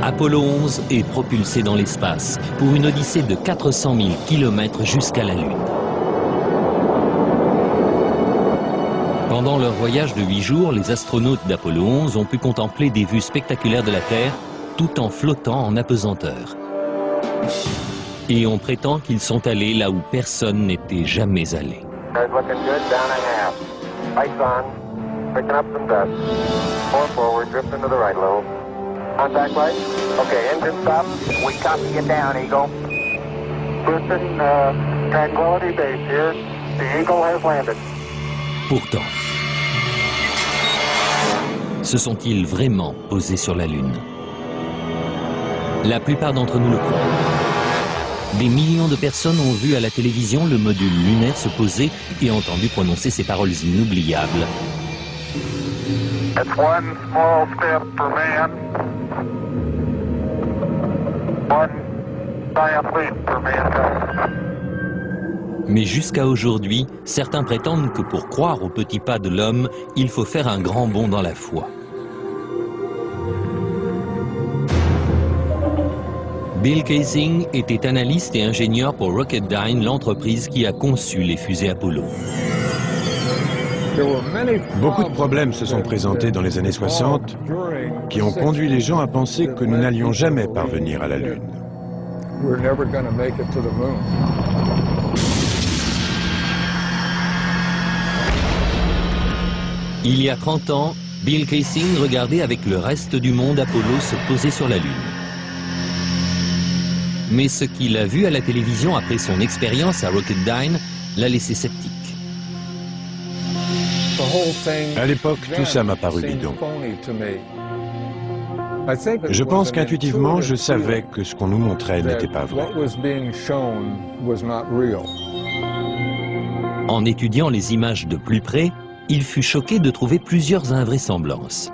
Apollo 11 est propulsé dans l'espace pour une odyssée de 400 000 km jusqu'à la Lune. Pendant leur voyage de 8 jours, les astronautes d'Apollo 11 ont pu contempler des vues spectaculaires de la Terre tout en flottant en apesanteur. Et on prétend qu'ils sont allés là où personne n'était jamais allé. Contact light. Okay, engine stop. We copy you down, Eagle. Houston, Tranquility Base here. The Eagle has landed. Pourtant, se sont-ils vraiment posés sur la Lune? La plupart d'entre nous le croient. Des millions de personnes ont vu à la télévision le module lunaire se poser et entendu prononcer ces paroles inoubliables. That's one small step for man. One giant leap for mankind. Mais jusqu'à aujourd'hui, certains prétendent que pour croire au petit pas de l'homme, il faut faire un grand bond dans la foi. Bill Kaysing était analyste et ingénieur pour Rocketdyne, l'entreprise qui a conçu les fusées Apollo. Beaucoup de problèmes se sont présentés dans les années 60 qui ont conduit les gens à penser que nous n'allions jamais parvenir à la Lune. Il y a 30 ans, Bill Kaysing regardait avec le reste du monde Apollo se poser sur la Lune. Mais ce qu'il a vu à la télévision après son expérience à Rocketdyne l'a laissé sceptique. À l'époque, tout ça m'a paru bidon. Je pense qu'intuitivement, je savais que ce qu'on nous montrait n'était pas vrai. En étudiant les images de plus près, il fut choqué de trouver plusieurs invraisemblances.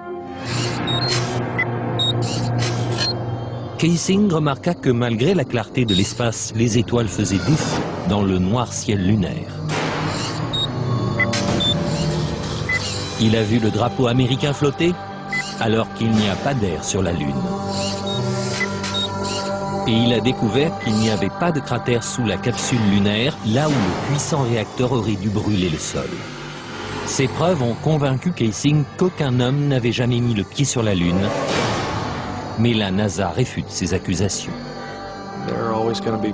Kaysing remarqua que malgré la clarté de l'espace, les étoiles faisaient défaut dans le noir ciel lunaire. Il a vu le drapeau américain flotter alors qu'il n'y a pas d'air sur la Lune. Et il a découvert qu'il n'y avait pas de cratère sous la capsule lunaire, là où le puissant réacteur aurait dû brûler le sol. Ces preuves ont convaincu Kaysing qu'aucun homme n'avait jamais mis le pied sur la Lune. Mais la NASA réfute ces accusations.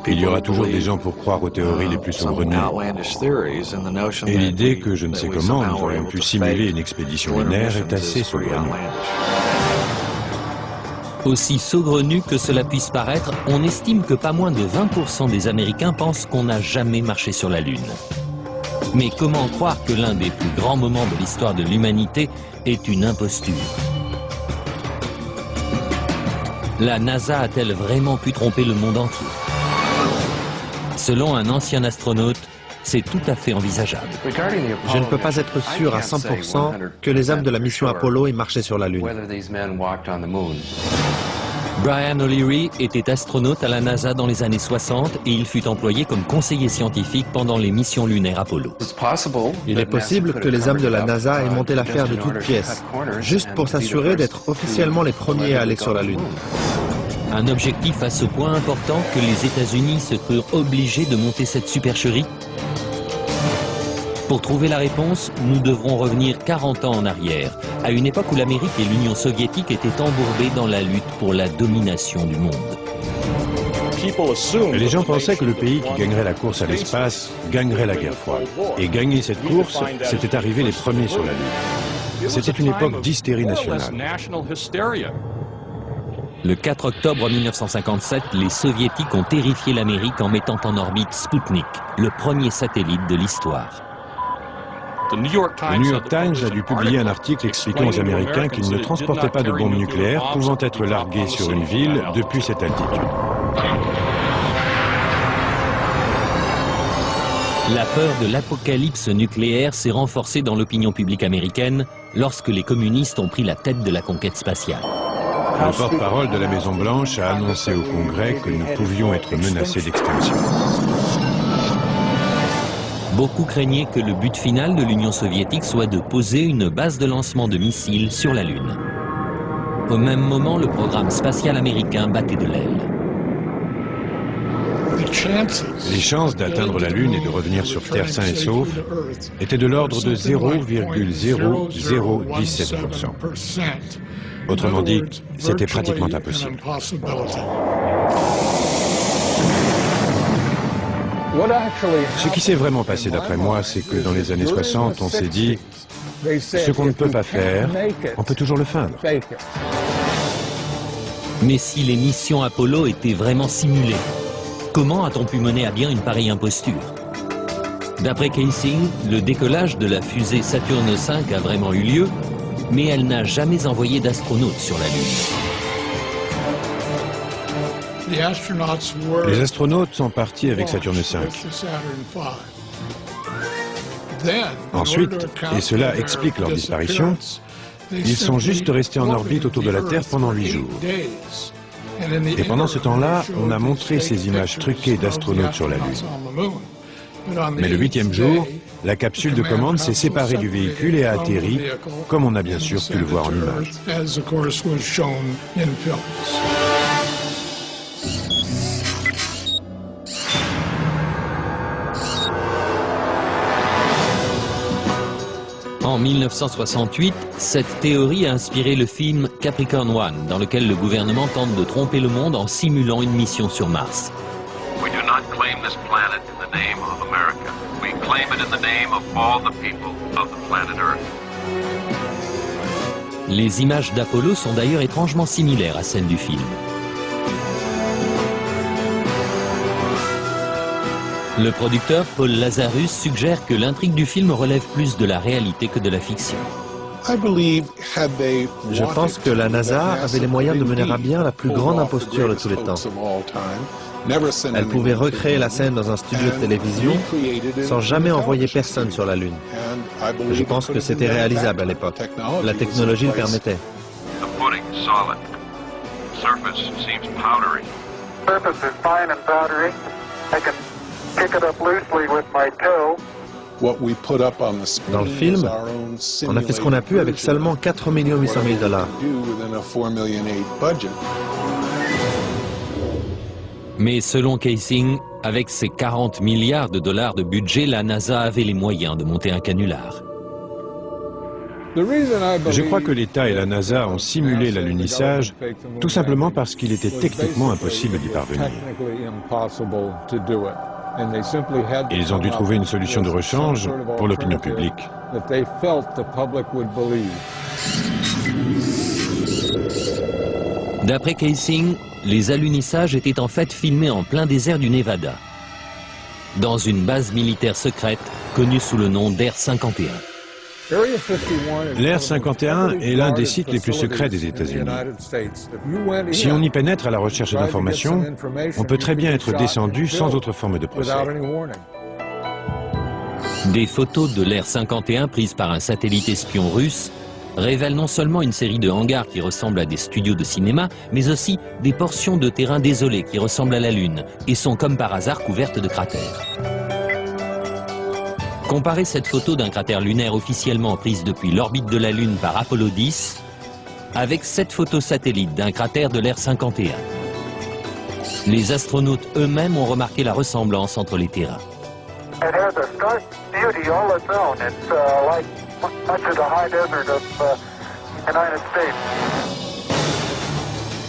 Il y aura toujours des gens pour croire aux théories les plus saugrenues. Et l'idée que je ne sais comment nous aurions pu simuler une expédition lunaire est assez saugrenue. Aussi saugrenu que cela puisse paraître, on estime que pas moins de 20% des Américains pensent qu'on n'a jamais marché sur la Lune. Mais comment croire que l'un des plus grands moments de l'histoire de l'humanité est une imposture? La NASA a-t-elle vraiment pu tromper le monde entier? Selon un ancien astronaute, c'est tout à fait envisageable. Je ne peux pas être sûr à 100% que les hommes de la mission Apollo aient marché sur la Lune. Brian O'Leary était astronaute à la NASA dans les années 60 et il fut employé comme conseiller scientifique pendant les missions lunaires Apollo. Il est possible que les hommes de la NASA aient monté l'affaire de toutes pièces, juste pour s'assurer d'être officiellement les premiers à aller sur la Lune. Un objectif à ce point important que les États-Unis se crurent obligés de monter cette supercherie? Pour trouver la réponse, nous devrons revenir 40 ans en arrière, à une époque où l'Amérique et l'Union soviétique étaient embourbées dans la lutte pour la domination du monde. Les gens pensaient que le pays qui gagnerait la course à l'espace gagnerait la guerre froide. Et gagner cette course, c'était arriver les premiers sur la Lune. C'était une époque d'hystérie nationale. Le 4 octobre 1957, les Soviétiques ont terrifié l'Amérique en mettant en orbite Sputnik, le premier satellite de l'histoire. Le New York Times a dû publier un article expliquant aux Américains qu'ils ne transportaient pas de bombes nucléaires pouvant être larguées sur une ville depuis cette altitude. La peur de l'apocalypse nucléaire s'est renforcée dans l'opinion publique américaine lorsque les communistes ont pris la tête de la conquête spatiale. Le porte-parole de la Maison-Blanche a annoncé au Congrès que nous pouvions être menacés d'extinction. Beaucoup craignaient que le but final de l'Union soviétique soit de poser une base de lancement de missiles sur la Lune. Au même moment, le programme spatial américain battait de l'aile. Les chances d'atteindre la Lune et de revenir sur Terre sain et sauf étaient de l'ordre de 0,0017%. Autrement dit, c'était pratiquement impossible. Ce qui s'est vraiment passé d'après moi, c'est que dans les années 60, on s'est dit « ce qu'on ne peut pas faire, on peut toujours le feindre ». Mais si les missions Apollo étaient vraiment simulées, comment a-t-on pu mener à bien une pareille imposture? D'après Kaysing, le décollage de la fusée Saturn V a vraiment eu lieu, mais elle n'a jamais envoyé d'astronautes sur la Lune. Les astronautes sont partis avec Saturn V. Ensuite, et cela explique leur disparition, ils sont juste restés en orbite autour de la Terre pendant 8 jours. Et pendant ce temps-là, on a montré ces images truquées d'astronautes sur la Lune. Mais le 8e jour, la capsule de commande s'est séparée du véhicule et a atterri, comme on a bien sûr pu le voir en images. En 1968, cette théorie a inspiré le film Capricorn One, dans lequel le gouvernement tente de tromper le monde en simulant une mission sur Mars. We do not claim this planet in the name of America. We claim it in the name of all the people of the planet Earth. Les images d'Apollo sont d'ailleurs étrangement similaires à celles du film. Le producteur Paul Lazarus suggère que l'intrigue du film relève plus de la réalité que de la fiction. Je pense que la NASA avait les moyens de mener à bien la plus grande imposture de tous les temps. Elle pouvait recréer la scène dans un studio de télévision sans jamais envoyer personne sur la Lune. Je pense que c'était réalisable à l'époque. La technologie le permettait. The pudding is solid. Surface seems powdery. Surface is fine and powdery. I can pick it up loosely with my toe. Dans le film, on a fait ce qu'on a pu avec seulement 4 800 000 $. Mais selon Kaysing, avec ses 40 milliards de dollars de budget, la NASA avait les moyens de monter un canular. Je crois que l'État et la NASA ont simulé l'alunissage tout simplement parce qu'il était techniquement impossible d'y parvenir. Ils ont dû trouver une solution de rechange pour l'opinion publique. D'après Kaysing, les alunissages étaient en fait filmés en plein désert du Nevada, dans une base militaire secrète connue sous le nom d'Air 51. L'Air 51 est l'un des sites les plus secrets des États-Unis. Si on y pénètre à la recherche d'informations, on peut très bien être descendu sans autre forme de procès. Des photos de l'Air 51 prises par un satellite espion russe révèlent non seulement une série de hangars qui ressemblent à des studios de cinéma, mais aussi des portions de terrain désolées qui ressemblent à la Lune et sont comme par hasard couvertes de cratères. Comparez cette photo d'un cratère lunaire officiellement prise depuis l'orbite de la Lune par Apollo 10 avec cette photo satellite d'un cratère de l'Air 51. Les astronautes eux-mêmes ont remarqué la ressemblance entre les terrains. It has a stark beauty all its own. It's like much of the high desert of United States.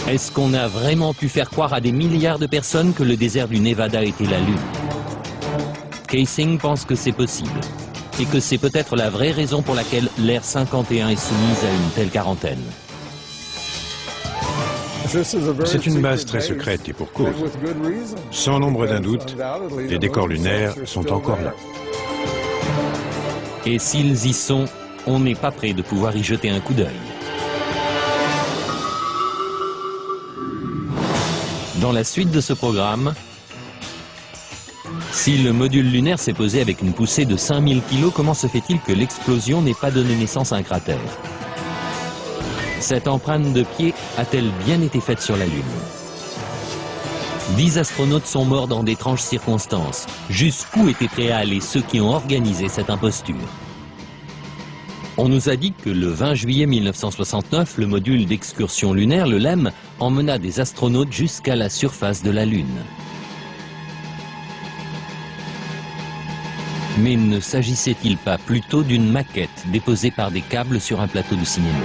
Est-ce qu'on a vraiment pu faire croire à des milliards de personnes que le désert du Nevada était la Lune? Kaysing pense que c'est possible, et que c'est peut-être la vraie raison pour laquelle l'Air 51 est soumise à une telle quarantaine. C'est une base très secrète et pour cause. Sans l'ombre d'un doute, les décors lunaires sont encore là. Et s'ils y sont, on n'est pas prêt de pouvoir y jeter un coup d'œil. Dans la suite de ce programme, si le module lunaire s'est posé avec une poussée de 5000 kg, comment se fait-il que l'explosion n'ait pas donné naissance à un cratère? Cette empreinte de pied a-t-elle bien été faite sur la Lune? 10 astronautes sont morts dans d'étranges circonstances. Jusqu'où étaient prêts à aller ceux qui ont organisé cette imposture? On nous a dit que le 20 juillet 1969, le module d'excursion lunaire, le LEM, emmena des astronautes jusqu'à la surface de la Lune. Mais ne s'agissait-il pas plutôt d'une maquette déposée par des câbles sur un plateau de cinéma?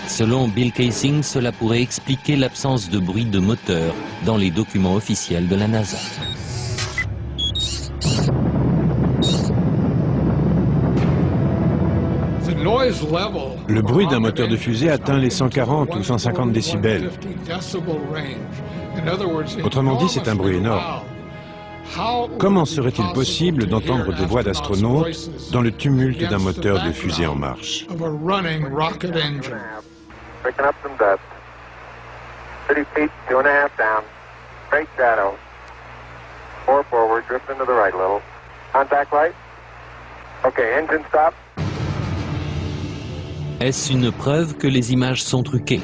Selon Bill Kaysing, cela pourrait expliquer l'absence de bruit de moteur dans les documents officiels de la NASA. Le bruit d'un moteur de fusée atteint les 140 ou 150 décibels. Autrement dit, c'est un bruit énorme. Comment serait-il possible d'entendre des voix d'astronautes dans le tumulte d'un moteur de fusée en marche? Picking up some dust. 30 feet, 2.5 down. Straight shadow. 4 forward, drifting to the right a little. Contact light. Okay, engine stop. Est-ce une preuve que les images sont truquées?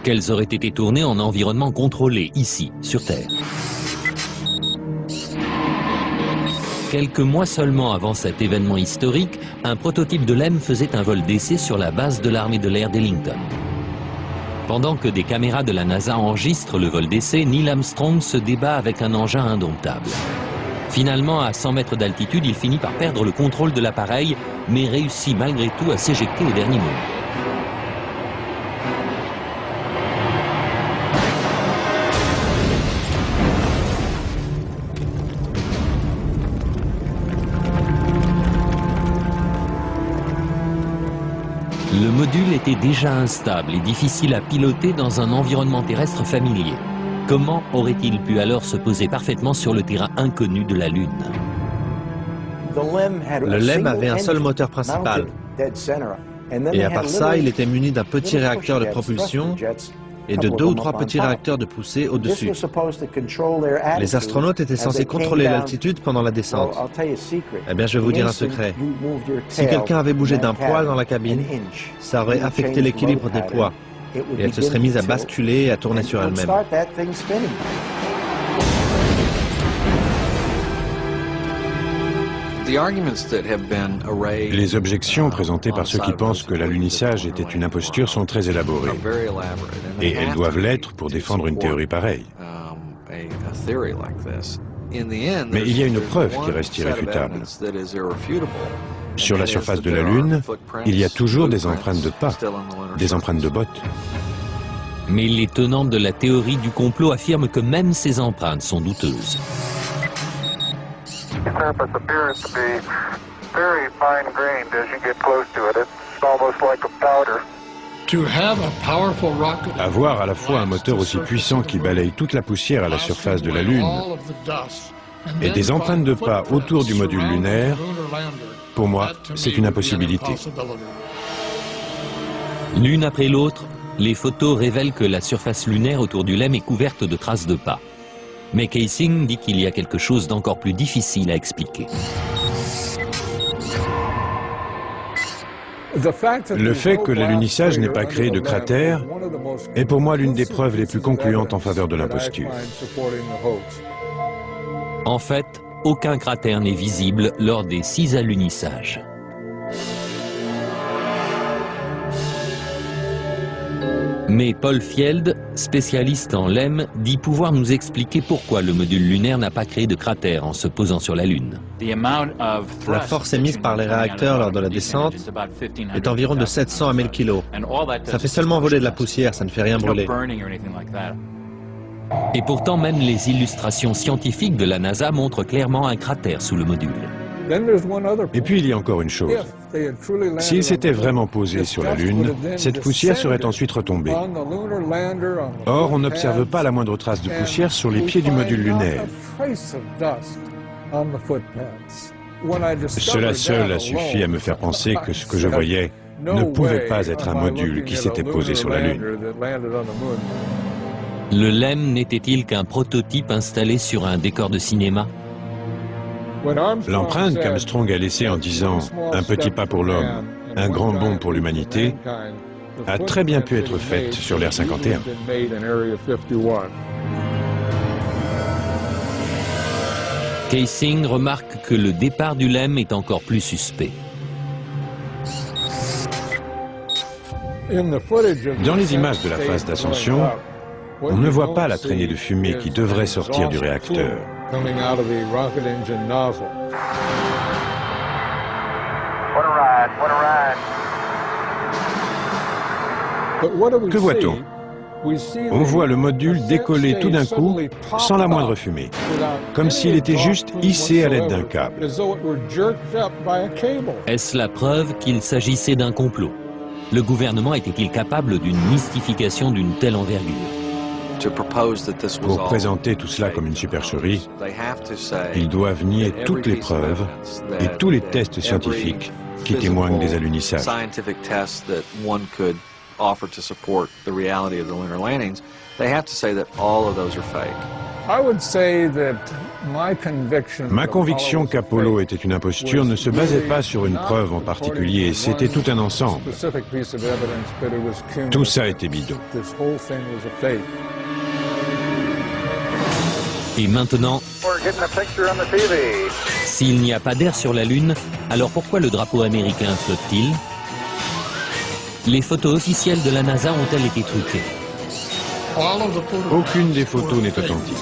Qu'elles auraient été tournées en environnement contrôlé, ici, sur Terre? Quelques mois seulement avant cet événement historique, un prototype de LEM faisait un vol d'essai sur la base de l'armée de l'air d'Ellington. Pendant que des caméras de la NASA enregistrent le vol d'essai, Neil Armstrong se débat avec un engin indomptable. Finalement, à 100 mètres d'altitude, il finit par perdre le contrôle de l'appareil, mais réussit malgré tout à s'éjecter au dernier moment. Le module était déjà instable et difficile à piloter dans un environnement terrestre familier. Comment aurait-il pu alors se poser parfaitement sur le terrain inconnu de la Lune? Le LEM avait un seul moteur principal. Et à part ça, il était muni d'un petit réacteur de propulsion et de 2 ou 3 petits réacteurs de poussée au-dessus. Les astronautes étaient censés contrôler l'altitude pendant la descente. Eh bien, je vais vous dire un secret. Si quelqu'un avait bougé d'un poil dans la cabine, ça aurait affecté l'équilibre des poids. Et elle se serait mise à basculer et à tourner sur elle-même. Les objections présentées par ceux qui pensent que l'alunissage était une imposture sont très élaborées. Et elles doivent l'être pour défendre une théorie pareille. Mais il y a une preuve qui reste irréfutable. Sur la surface de la Lune, il y a toujours des empreintes de pas, des empreintes de bottes. Mais les tenants de la théorie du complot affirment que même ces empreintes sont douteuses. The surface appears to be very fine-grained as you get close to it. It's almost like a powder. Avoir à la fois un moteur aussi puissant qui balaye toute la poussière à la surface de la Lune et des empreintes de pas autour du module lunaire, pour moi, c'est une impossibilité. L'une après l'autre, les photos révèlent que la surface lunaire autour du LEM est couverte de traces de pas. Mais Kaysing dit qu'il y a quelque chose d'encore plus difficile à expliquer. Le fait que l'alunissage n'ait pas créé de cratère est pour moi l'une des preuves les plus concluantes en faveur de l'imposture. En fait, aucun cratère n'est visible lors des 6 alunissages. Mais Paul Fjeld, spécialiste en LEM, dit pouvoir nous expliquer pourquoi le module lunaire n'a pas créé de cratère en se posant sur la Lune. La force émise par les réacteurs lors de la descente est environ de 700 à 1000 kg. Ça fait seulement voler de la poussière, ça ne fait rien brûler. Et pourtant, même les illustrations scientifiques de la NASA montrent clairement un cratère sous le module. Et puis il y a encore une chose. S'il s'était vraiment posé sur la Lune, cette poussière serait ensuite retombée. Or, on n'observe pas la moindre trace de poussière sur les pieds du module lunaire. Cela seul a suffi à me faire penser que ce que je voyais ne pouvait pas être un module qui s'était posé sur la Lune. Le LEM n'était-il qu'un prototype installé sur un décor de cinéma? L'empreinte qu'Armstrong a laissée en disant « un petit pas pour l'homme, un grand bond pour l'humanité » a très bien pu être faite sur l'Air 51. Kaysing remarque que le départ du LEM est encore plus suspect. Dans les images de la phase d'ascension, on ne voit pas la traînée de fumée qui devrait sortir du réacteur. Que voit-on? On voit le module décoller tout d'un coup, sans la moindre fumée, comme s'il était juste hissé à l'aide d'un câble. Est-ce la preuve qu'il s'agissait d'un complot? Le gouvernement était-il capable d'une mystification d'une telle envergure? Pour présenter tout cela comme une supercherie, ils doivent nier toutes les preuves et tous les tests scientifiques qui témoignent des alunissage. Offer to support the reality of the lunar landings, they have to say that all of those are fake. Ma conviction qu'Apollo était une imposture ne se basait pas sur une preuve en particulier, c'était tout un ensemble. Tout ça était bidon. Et maintenant, s'il n'y a pas d'air sur la Lune, alors pourquoi le drapeau américain flotte-t-il? Les photos officielles de la NASA ont-elles été truquées? Aucune des photos n'est authentique.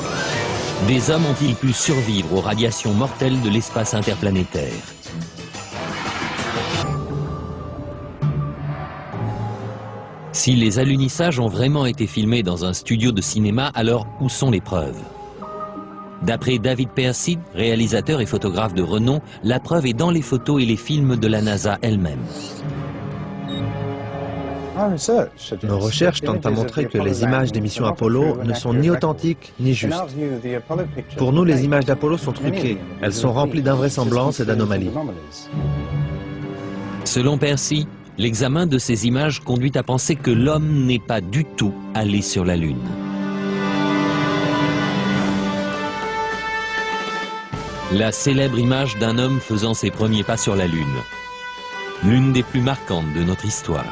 Des hommes ont-ils pu survivre aux radiations mortelles de l'espace interplanétaire? Si les alunissages ont vraiment été filmés dans un studio de cinéma, alors où sont les preuves? D'après David Percy, réalisateur et photographe de renom, la preuve est dans les photos et les films de la NASA elle-même. Nos recherches tentent à montrer que les images des missions Apollo ne sont ni authentiques ni justes. Pour nous, les images d'Apollo sont truquées. Elles sont remplies d'invraisemblances et d'anomalies. Selon Percy, l'examen de ces images conduit à penser que l'homme n'est pas du tout allé sur la Lune. La célèbre image d'un homme faisant ses premiers pas sur la Lune. L'une des plus marquantes de notre histoire.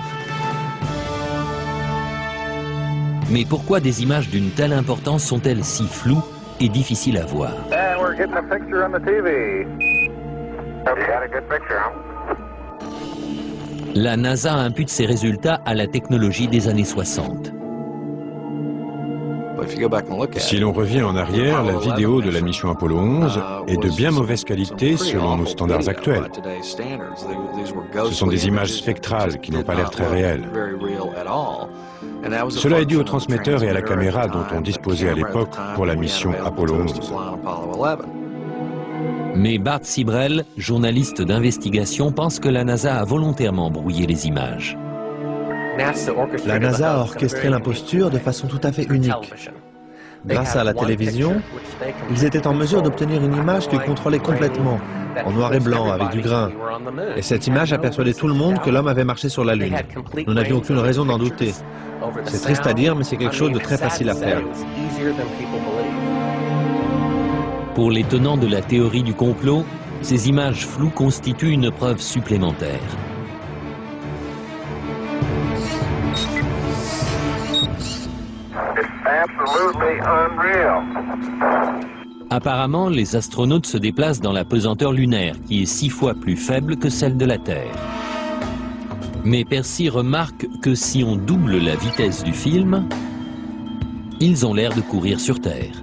Mais pourquoi des images d'une telle importance sont-elles si floues et difficiles à voir? La NASA impute ses résultats à la technologie des années 60. Si l'on revient en arrière, la vidéo de la mission Apollo 11 est de bien mauvaise qualité selon nos standards actuels. Ce sont des images spectrales qui n'ont pas l'air très réelles. Cela est dû au transmetteur et à la caméra dont on disposait à l'époque pour la mission Apollo 11. Mais Bart Sibrel, journaliste d'investigation, pense que la NASA a volontairement brouillé les images. La NASA a orchestré l'imposture de façon tout à fait unique. Grâce à la télévision, ils étaient en mesure d'obtenir une image qu'ils contrôlaient complètement, en noir et blanc, avec du grain. Et cette image a persuadé tout le monde que l'homme avait marché sur la Lune. Nous n'avions aucune raison d'en douter. C'est triste à dire, mais c'est quelque chose de très facile à faire. Pour les tenants de la théorie du complot, ces images floues constituent une preuve supplémentaire. Apparemment, les astronautes se déplacent dans la pesanteur lunaire, qui est 6 fois plus faible que celle de la Terre. Mais Percy remarque que si on double la vitesse du film, ils ont l'air de courir sur Terre.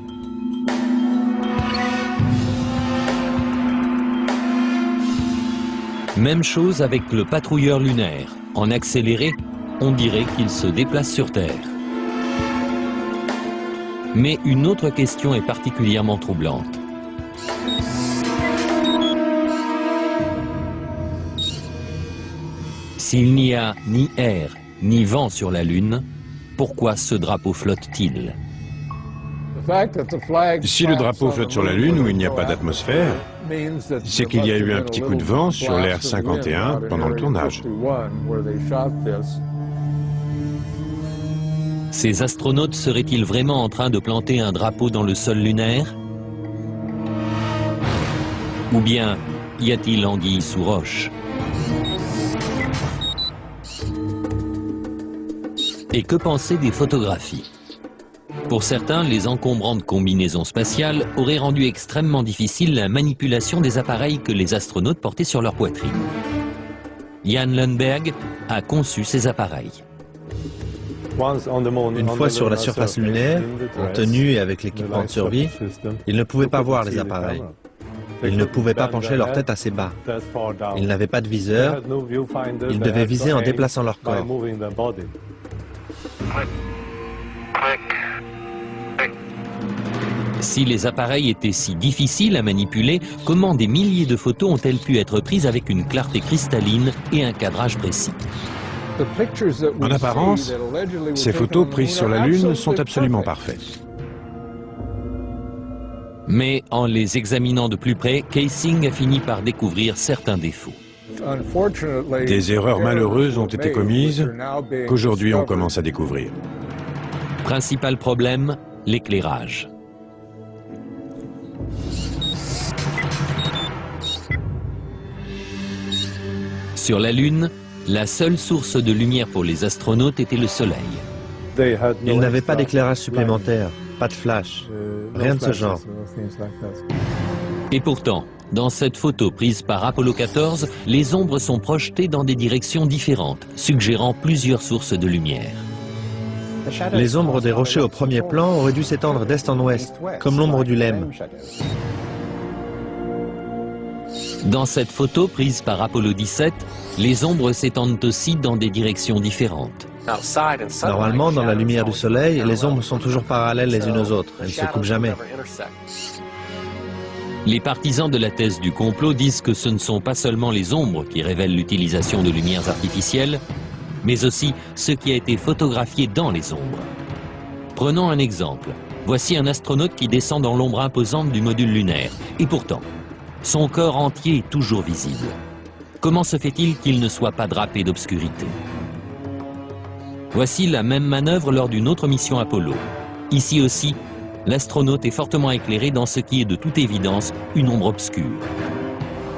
Même chose avec le patrouilleur lunaire. En accéléré, on dirait qu'il se déplace sur Terre. Mais une autre question est particulièrement troublante. S'il n'y a ni air, ni vent sur la Lune, pourquoi ce drapeau flotte-t-il? Si le drapeau flotte sur la Lune où il n'y a pas d'atmosphère, c'est qu'il y a eu un petit coup de vent sur l'Air 51 pendant le tournage. Ces astronautes seraient-ils vraiment en train de planter un drapeau dans le sol lunaire? Ou bien y a-t-il anguille sous roche? Et que penser des photographies? Pour certains, les encombrantes combinaisons spatiales auraient rendu extrêmement difficile la manipulation des appareils que les astronautes portaient sur leur poitrine. Jan Lundberg a conçu ces appareils. Une fois sur la surface lunaire, en tenue et avec l'équipement de survie, ils ne pouvaient pas voir les appareils. Ils ne pouvaient pas pencher leur tête assez bas. Ils n'avaient pas de viseur. Ils devaient viser en déplaçant leur corps. Si les appareils étaient si difficiles à manipuler, comment des milliers de photos ont-elles pu être prises avec une clarté cristalline et un cadrage précis? En apparence, ces photos prises sur la Lune sont absolument parfaites. Mais en les examinant de plus près, Kaysing a fini par découvrir certains défauts. Des erreurs malheureuses ont été commises qu'aujourd'hui on commence à découvrir. Principal problème, l'éclairage. Sur la Lune, la seule source de lumière pour les astronautes était le Soleil. Ils n'avaient pas d'éclairage supplémentaire, pas de flash, rien de ce genre. Et pourtant, dans cette photo prise par Apollo 14, les ombres sont projetées dans des directions différentes, suggérant plusieurs sources de lumière. Les ombres des rochers au premier plan auraient dû s'étendre d'est en ouest, comme l'ombre du Lem. Dans cette photo prise par Apollo 17, les ombres s'étendent aussi dans des directions différentes. Normalement, dans la lumière du Soleil, les ombres sont toujours parallèles les unes aux autres, elles ne se coupent jamais. Les partisans de la thèse du complot disent que ce ne sont pas seulement les ombres qui révèlent l'utilisation de lumières artificielles, mais aussi ce qui a été photographié dans les ombres. Prenons un exemple. Voici un astronaute qui descend dans l'ombre imposante du module lunaire, et pourtant, son corps entier est toujours visible. Comment se fait-il qu'il ne soit pas drapé d'obscurité? Voici la même manœuvre lors d'une autre mission Apollo. Ici aussi, l'astronaute est fortement éclairé dans ce qui est de toute évidence une ombre obscure.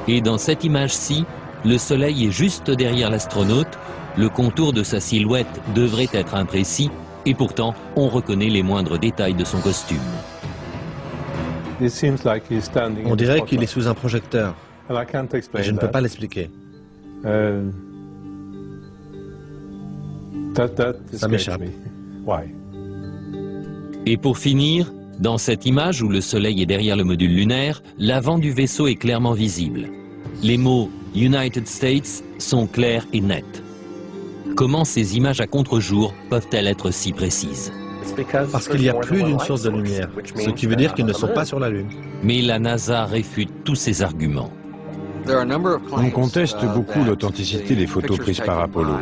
Et dans cette image-ci, le Soleil est juste derrière l'astronaute, le contour de sa silhouette devrait être imprécis, et pourtant on reconnaît les moindres détails de son costume. On dirait qu'il est sous un projecteur. Je ne peux pas l'expliquer. Ça m'échappe. Et pour finir, dans cette image où le Soleil est derrière le module lunaire, l'avant du vaisseau est clairement visible. Les mots « United States » sont clairs et nets. Comment ces images à contre-jour peuvent-elles être si précises? Parce qu'il y a plus d'une source de lumière, ce qui veut dire qu'ils ne sont pas sur la Lune. Mais la NASA réfute tous ces arguments. On conteste beaucoup l'authenticité des photos prises par Apollo.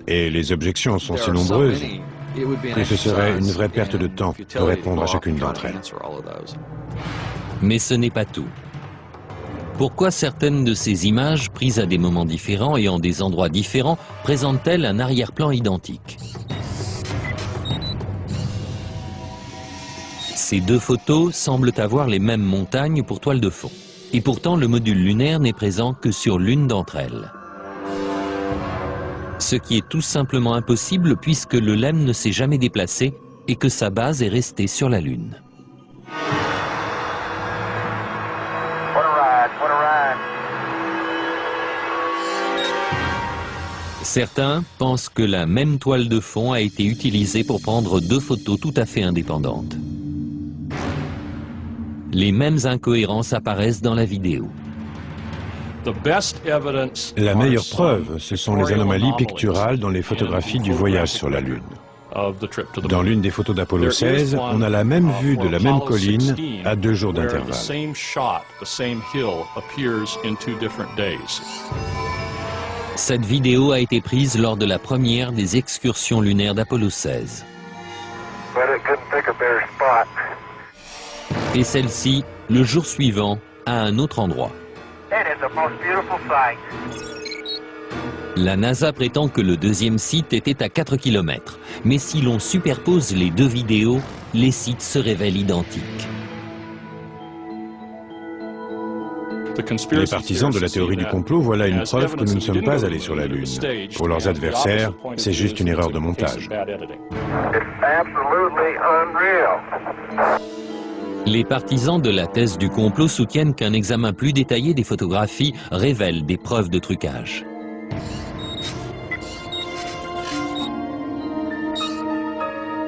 Et les objections sont si nombreuses que ce serait une vraie perte de temps de répondre à chacune d'entre elles. Mais ce n'est pas tout. Pourquoi certaines de ces images, prises à des moments différents et en des endroits différents, présentent-elles un arrière-plan identique? Ces deux photos semblent avoir les mêmes montagnes pour toile de fond. Et pourtant, le module lunaire n'est présent que sur l'une d'entre elles. Ce qui est tout simplement impossible puisque le LEM ne s'est jamais déplacé et que sa base est restée sur la Lune. Certains pensent que la même toile de fond a été utilisée pour prendre deux photos tout à fait indépendantes. Les mêmes incohérences apparaissent dans la vidéo. La meilleure preuve, ce sont les anomalies picturales dans les photographies du voyage sur la Lune. Dans l'une des photos d'Apollo 16, on a la même vue de la même colline à 2 jours d'intervalle. Cette vidéo a été prise lors de la première des excursions lunaires d'Apollo 16. Et celle-ci, le jour suivant, à un autre endroit. La NASA prétend que le deuxième site était à 4 km. Mais si l'on superpose les deux vidéos, les sites se révèlent identiques. Les partisans de la théorie du complot voient là une preuve que nous ne sommes pas allés sur la Lune. Pour leurs adversaires, c'est juste une erreur de montage. Les partisans de la thèse du complot soutiennent qu'un examen plus détaillé des photographies révèle des preuves de trucage.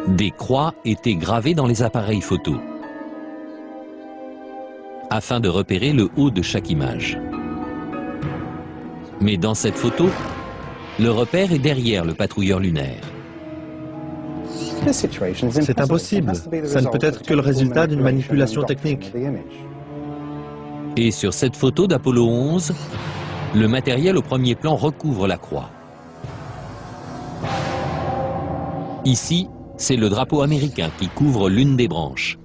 Des croix étaient gravées dans les appareils photo, afin de repérer le haut de chaque image. Mais dans cette photo, le repère est derrière le patrouilleur lunaire. C'est impossible. Ça ne peut être que le résultat d'une manipulation technique. Et sur cette photo d'Apollo 11, le matériel au premier plan recouvre la croix. Ici, c'est le drapeau américain qui couvre l'une des branches.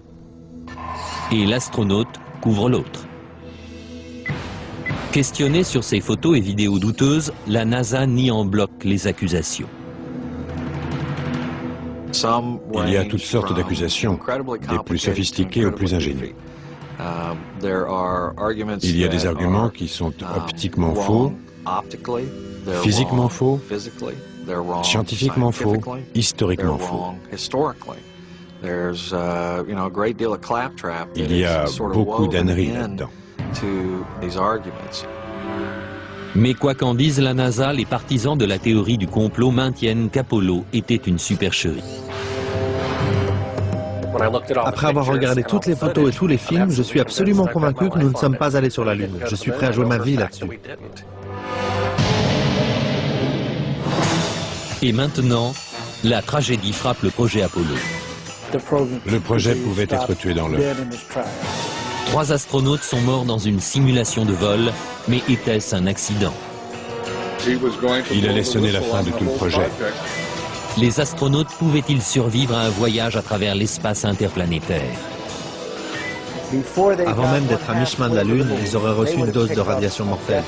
Et l'astronaute couvre l'autre. Questionnée sur ces photos et vidéos douteuses, la NASA nie en bloc les accusations. Il y a toutes sortes d'accusations, des plus sophistiquées aux plus ingénues. Il y a des arguments qui sont optiquement faux, physiquement faux, scientifiquement faux, historiquement faux. Il y a beaucoup d'âneries là-dedans. Mais quoi qu'en dise la NASA, les partisans de la théorie du complot maintiennent qu'Apollo était une supercherie. Après avoir regardé toutes les photos et tous les films, je suis absolument convaincu que nous ne sommes pas allés sur la Lune. Je suis prêt à jouer ma vie là-dessus. Et maintenant, la tragédie frappe le projet Apollo. Le projet pouvait être tué dans l'œuf. 3 astronautes sont morts dans une simulation de vol, mais était-ce un accident? Il allait sonner la fin de tout le projet. Les astronautes pouvaient-ils survivre à un voyage à travers l'espace interplanétaire? Avant même d'être à mi-chemin de la Lune, ils auraient reçu une dose de radiation mortelle.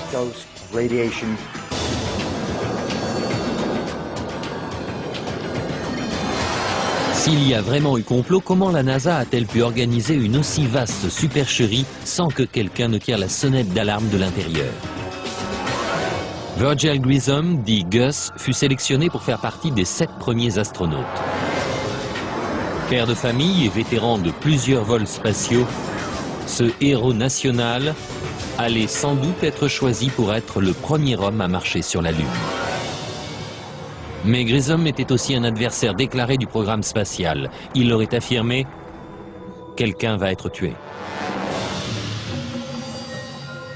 S'il y a vraiment eu complot, comment la NASA a-t-elle pu organiser une aussi vaste supercherie sans que quelqu'un ne tire la sonnette d'alarme de l'intérieur? Virgil Grissom, dit Gus, fut sélectionné pour faire partie des 7 premiers astronautes. Père de famille et vétéran de plusieurs vols spatiaux, ce héros national allait sans doute être choisi pour être le premier homme à marcher sur la Lune. Mais Grissom était aussi un adversaire déclaré du programme spatial. Il aurait affirmé « Quelqu'un va être tué ».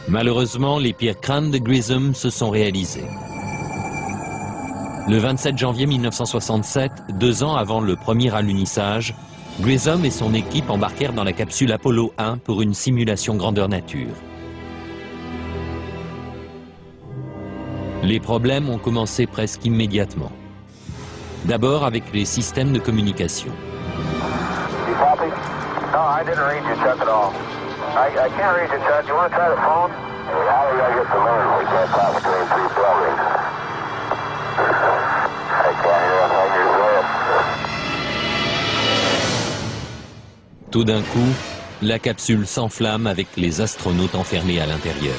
Malheureusement, les pires craintes de Grissom se sont réalisées. Le 27 janvier 1967, 2 ans avant le premier alunissage, Grissom et son équipe embarquèrent dans la capsule Apollo 1 pour une simulation grandeur nature. Les problèmes ont commencé presque immédiatement. D'abord avec les systèmes de communication. Tout d'un coup, la capsule s'enflamme avec les astronautes enfermés à l'intérieur.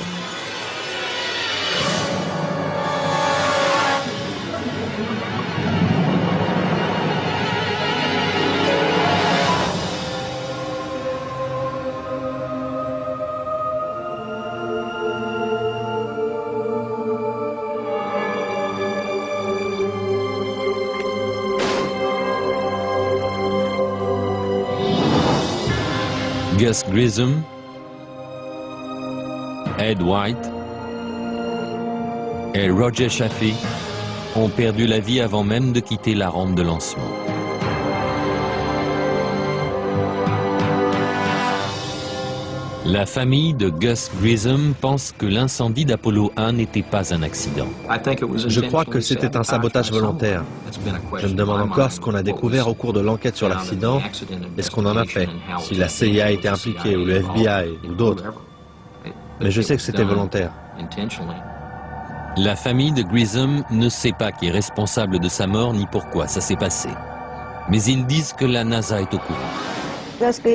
Gus Grissom, Ed White et Roger Chaffee ont perdu la vie avant même de quitter la rampe de lancement. La famille de Gus Grissom pense que l'incendie d'Apollo 1 n'était pas un accident. Je crois que c'était un sabotage volontaire. Je me demande encore ce qu'on a découvert au cours de l'enquête sur l'accident et ce qu'on en a fait, si la CIA a été impliquée ou le FBI ou d'autres. Mais je sais que c'était volontaire. La famille de Grissom ne sait pas qui est responsable de sa mort ni pourquoi ça s'est passé. Mais ils disent que la NASA est au courant.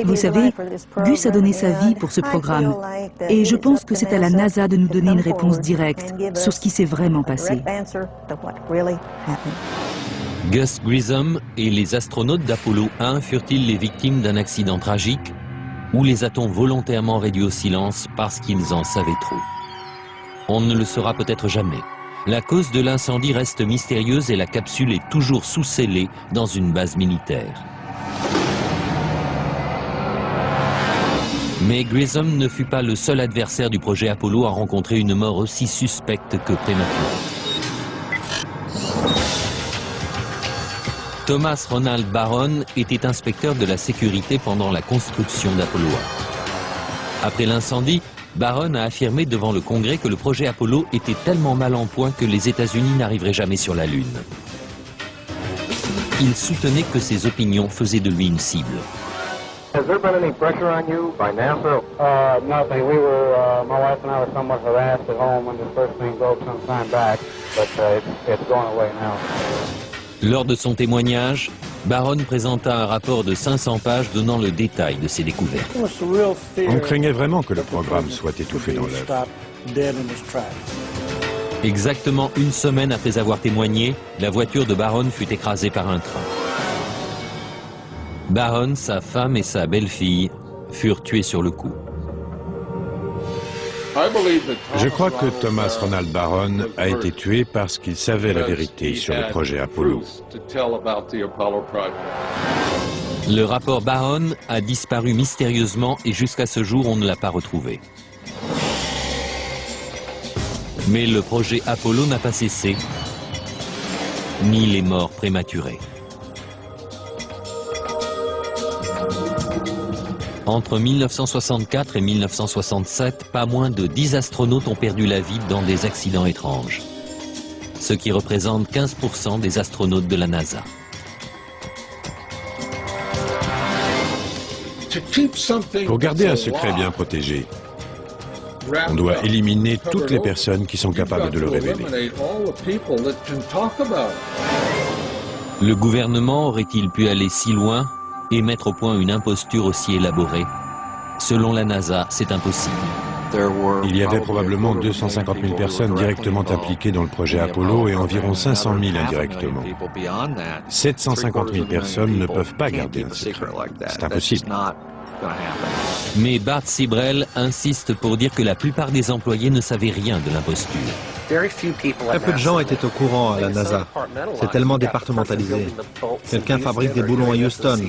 Vous savez, Gus a donné sa vie pour ce programme et je pense que c'est à la NASA de nous donner une réponse directe sur ce qui s'est vraiment passé. Gus Grissom et les astronautes d'Apollo 1 furent-ils les victimes d'un accident tragique ou les a-t-on volontairement réduits au silence parce qu'ils en savaient trop? On ne le saura peut-être jamais, La cause de l'incendie reste mystérieuse et la capsule est toujours sous-scellée dans une base militaire. Mais Grissom ne fut pas le seul adversaire du projet Apollo à rencontrer une mort aussi suspecte que prématurée. Thomas Ronald Barron était inspecteur de la sécurité pendant la construction d'Apollo 1. Après l'incendie, Barron a affirmé devant le Congrès que le projet Apollo était tellement mal en point que les États-Unis n'arriveraient jamais sur la Lune. Il soutenait que ses opinions faisaient de lui une cible. Has there been any pressure on you by NASA? Nothing. We were, my wife and I were somewhat harassed at home when the first thing broke some time back, but it's going away now. Lors de son témoignage, Barron présenta un rapport de 500 pages donnant le détail de ses découvertes. On craignait vraiment que le programme soit étouffé dans l'œuf. Exactement une semaine après avoir témoigné, la voiture de Barron fut écrasée par un train. Barron, sa femme et sa belle-fille furent tués sur le coup. Je crois que Thomas Ronald Barron a été tué parce qu'il savait la vérité sur le projet Apollo. Le rapport Barron a disparu mystérieusement et jusqu'à ce jour, on ne l'a pas retrouvé. Mais le projet Apollo n'a pas cessé, ni les morts prématurées. Entre 1964 et 1967, pas moins de 10 astronautes ont perdu la vie dans des accidents étranges, ce qui représente 15% des astronautes de la NASA. Pour garder un secret bien protégé, on doit éliminer toutes les personnes qui sont capables de le révéler. Le gouvernement aurait-il pu aller si loin et mettre au point une imposture aussi élaborée? Selon la NASA, c'est impossible. Il y avait probablement 250 000 personnes directement impliquées dans le projet Apollo et environ 500 000 indirectement. 750 000 personnes ne peuvent pas garder un secret. C'est impossible. Mais Bart Sibrel insiste pour dire que la plupart des employés ne savaient rien de l'imposture. Très peu de gens étaient au courant à la NASA. C'est tellement départementalisé. Quelqu'un fabrique des boulons à Houston,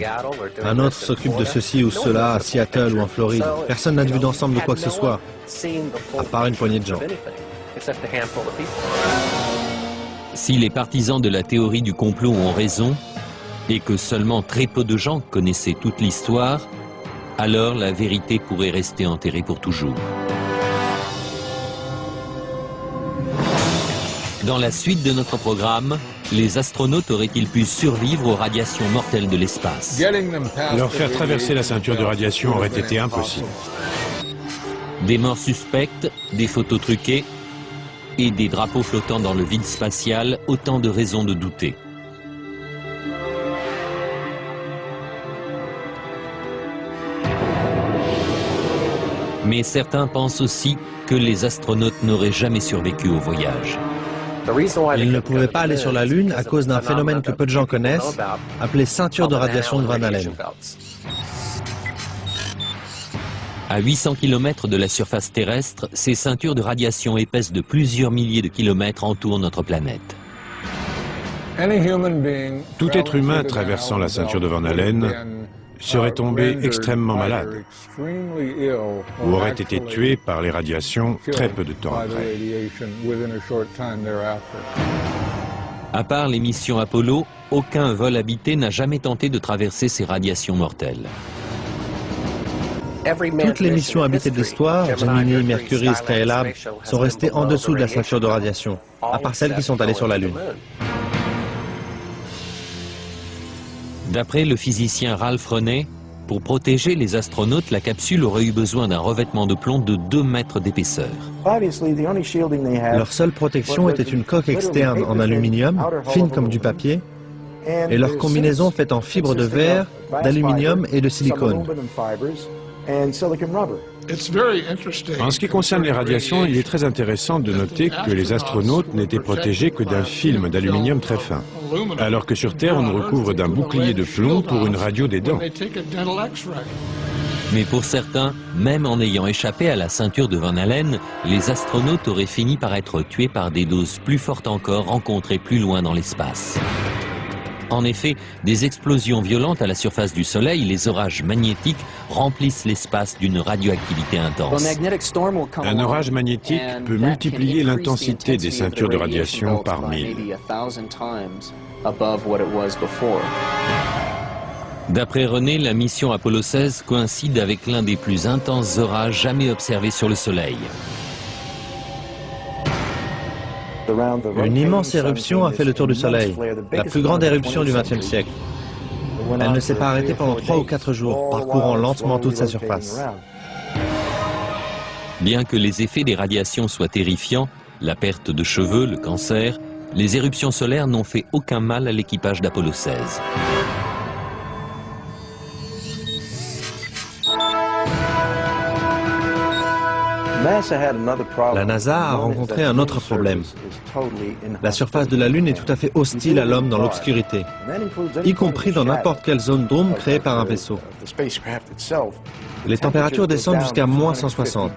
un autre s'occupe de ceci ou cela à Seattle ou en Floride. Personne n'a de vue d'ensemble de quoi que ce soit, à part une poignée de gens. Si les partisans de la théorie du complot ont raison, et que seulement très peu de gens connaissaient toute l'histoire, alors la vérité pourrait rester enterrée pour toujours. Dans la suite de notre programme, les astronautes auraient-ils pu survivre aux radiations mortelles de l'espace? Leur faire traverser la ceinture de radiation aurait été impossible. Des morts suspectes, des photos truquées et des drapeaux flottant dans le vide spatial, autant de raisons de douter. Mais certains pensent aussi que les astronautes n'auraient jamais survécu au voyage. Ils ne pouvaient pas aller sur la Lune à cause d'un phénomène que peu de gens connaissent, appelé ceinture de radiation de Van Allen. À 800 km de la surface terrestre, ces ceintures de radiation épaisses de plusieurs milliers de kilomètres entourent notre planète. Tout être humain traversant la ceinture de Van Allen serait tombé extrêmement malade ou aurait été tué par les radiations très peu de temps après. À part les missions Apollo, aucun vol habité n'a jamais tenté de traverser ces radiations mortelles. Toutes les missions habitées de l'histoire, Gemini, Mercury, Skylab, sont restées en dessous de la ceinture de radiation, à part celles qui sont allées sur la Lune. D'après le physicien Ralph Rennet, pour protéger les astronautes, la capsule aurait eu besoin d'un revêtement de plomb de 2 mètres d'épaisseur. Leur seule protection était une coque externe en aluminium, fine comme du papier, et leur combinaison faite en fibres de verre, d'aluminium et de silicone. En ce qui concerne les radiations, il est très intéressant de noter que les astronautes n'étaient protégés que d'un film d'aluminium très fin, alors que sur Terre, on nous recouvre d'un bouclier de plomb pour une radio des dents. Mais pour certains, même en ayant échappé à la ceinture de Van Allen, les astronautes auraient fini par être tués par des doses plus fortes encore rencontrées plus loin dans l'espace. En effet, des explosions violentes à la surface du Soleil, les orages magnétiques, remplissent l'espace d'une radioactivité intense. Un orage magnétique peut multiplier l'intensité des ceintures de radiation par 1000. D'après René, la mission Apollo 16 coïncide avec l'un des plus intenses orages jamais observés sur le Soleil. Une immense éruption a fait le tour du Soleil, la plus grande éruption du XXe siècle. Elle ne s'est pas arrêtée pendant 3 ou 4 jours, parcourant lentement toute sa surface. Bien que les effets des radiations soient terrifiants, la perte de cheveux, le cancer, les éruptions solaires n'ont fait aucun mal à l'équipage d'Apollo 16. La NASA a rencontré un autre problème. La surface de la Lune est tout à fait hostile à l'homme dans l'obscurité, y compris dans n'importe quelle zone d'ombre créée par un vaisseau. Les températures descendent jusqu'à moins 160.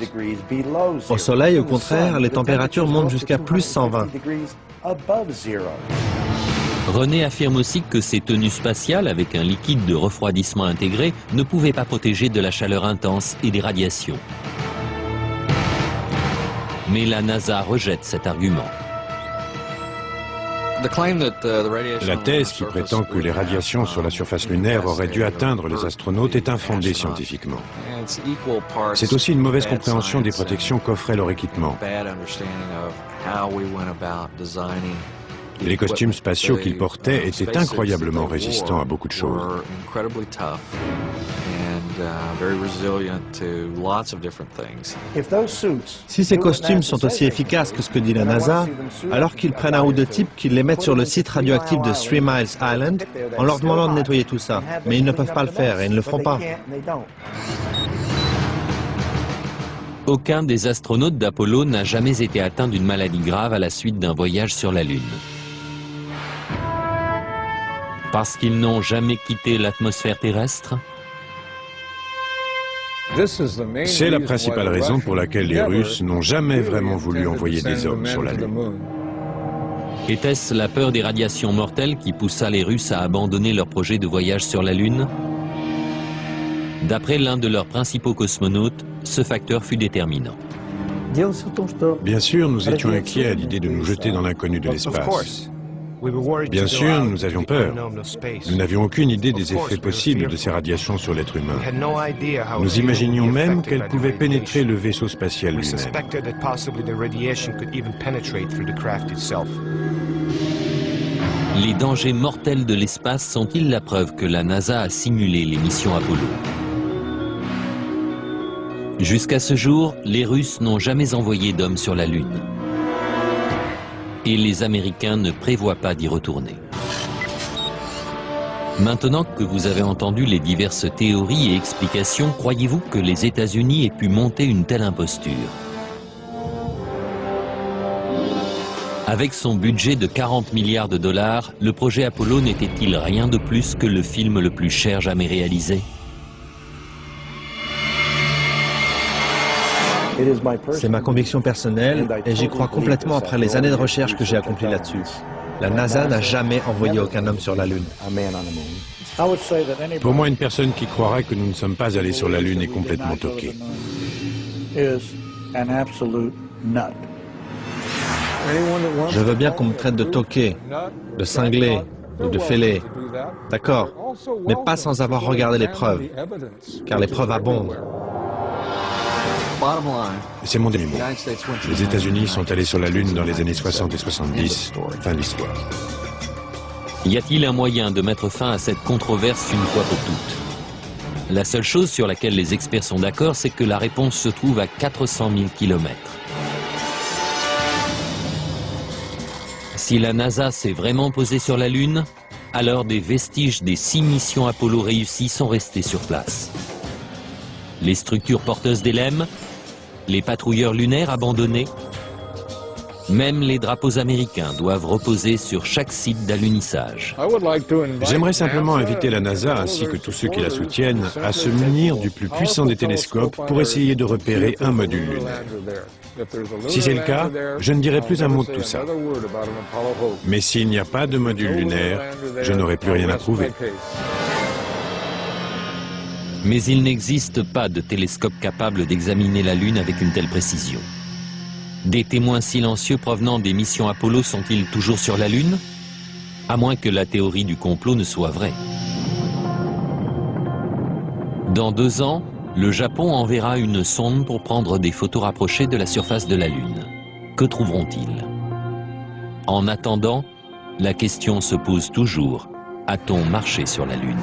Au Soleil, au contraire, les températures montent jusqu'à plus 120. René affirme aussi que ces tenues spatiales, avec un liquide de refroidissement intégré, ne pouvaient pas protéger de la chaleur intense et des radiations. Mais la NASA rejette cet argument. La thèse qui prétend que les radiations sur la surface lunaire auraient dû atteindre les astronautes est infondée scientifiquement. C'est aussi une mauvaise compréhension des protections qu'offrait leur équipement. Les costumes spatiaux qu'ils portaient étaient incroyablement résistants à beaucoup de choses. Si ces costumes sont aussi efficaces que ce que dit la NASA, alors qu'ils prennent un ou deux types, qu'ils les mettent sur le site radioactif de 3 Miles Island en leur demandant de nettoyer tout ça. Mais ils ne peuvent pas le faire et ils ne le feront pas. Aucun des astronautes d'Apollo n'a jamais été atteint d'une maladie grave à la suite d'un voyage sur la Lune. Parce qu'ils n'ont jamais quitté l'atmosphère terrestre? C'est la principale raison pour laquelle les Russes n'ont jamais vraiment voulu envoyer des hommes sur la Lune. Était-ce la peur des radiations mortelles qui poussa les Russes à abandonner leur projet de voyage sur la Lune? D'après l'un de leurs principaux cosmonautes, ce facteur fut déterminant. Bien sûr, nous étions inquiets à l'idée de nous jeter dans l'inconnu de l'espace. Bien sûr, nous avions peur. Nous n'avions aucune idée des effets possibles de ces radiations sur l'être humain. Nous imaginions même qu'elles pouvaient pénétrer le vaisseau spatial lui-même. Les dangers mortels de l'espace sont-ils la preuve que la NASA a simulé les missions Apollo? Jusqu'à ce jour, les Russes n'ont jamais envoyé d'hommes sur la Lune. Et les Américains ne prévoient pas d'y retourner. Maintenant que vous avez entendu les diverses théories et explications, croyez-vous que les États-Unis aient pu monter une telle imposture? Avec son budget de 40 milliards de dollars, le projet Apollo n'était-il rien de plus que le film le plus cher jamais réalisé? C'est ma conviction personnelle et j'y crois complètement après les années de recherche que j'ai accomplies là-dessus. La NASA n'a jamais envoyé aucun homme sur la Lune. Pour moi, une personne qui croirait que nous ne sommes pas allés sur la Lune est complètement toquée. Je veux bien qu'on me traite de toqué, de cinglé ou de fêlé. D'accord, mais pas sans avoir regardé les preuves, car les preuves abondent. C'est mon dernier mot. Les États-Unis sont allés sur la Lune dans les années 60 et 70. Fin de l'histoire. Y a-t-il un moyen de mettre fin à cette controverse une fois pour toutes? La seule chose sur laquelle les experts sont d'accord, c'est que la réponse se trouve à 400 000 km. Si la NASA s'est vraiment posée sur la Lune, alors des vestiges des 6 missions Apollo réussies sont restés sur place. Les structures porteuses d'LM, les patrouilleurs lunaires abandonnés, Même les drapeaux américains doivent reposer sur chaque site d'alunissage. J'aimerais simplement inviter la NASA ainsi que tous ceux qui la soutiennent à se munir du plus puissant des télescopes pour essayer de repérer un module lunaire. Si c'est le cas, je ne dirai plus un mot de tout ça. Mais s'il n'y a pas de module lunaire, je n'aurai plus rien à prouver. Mais il n'existe pas de télescope capable d'examiner la Lune avec une telle précision. Des témoins silencieux provenant des missions Apollo sont-ils toujours sur la Lune? À moins que la théorie du complot ne soit vraie. Dans 2 ans, le Japon enverra une sonde pour prendre des photos rapprochées de la surface de la Lune. Que trouveront-ils? En attendant, la question se pose toujours, a-t-on marché sur la Lune?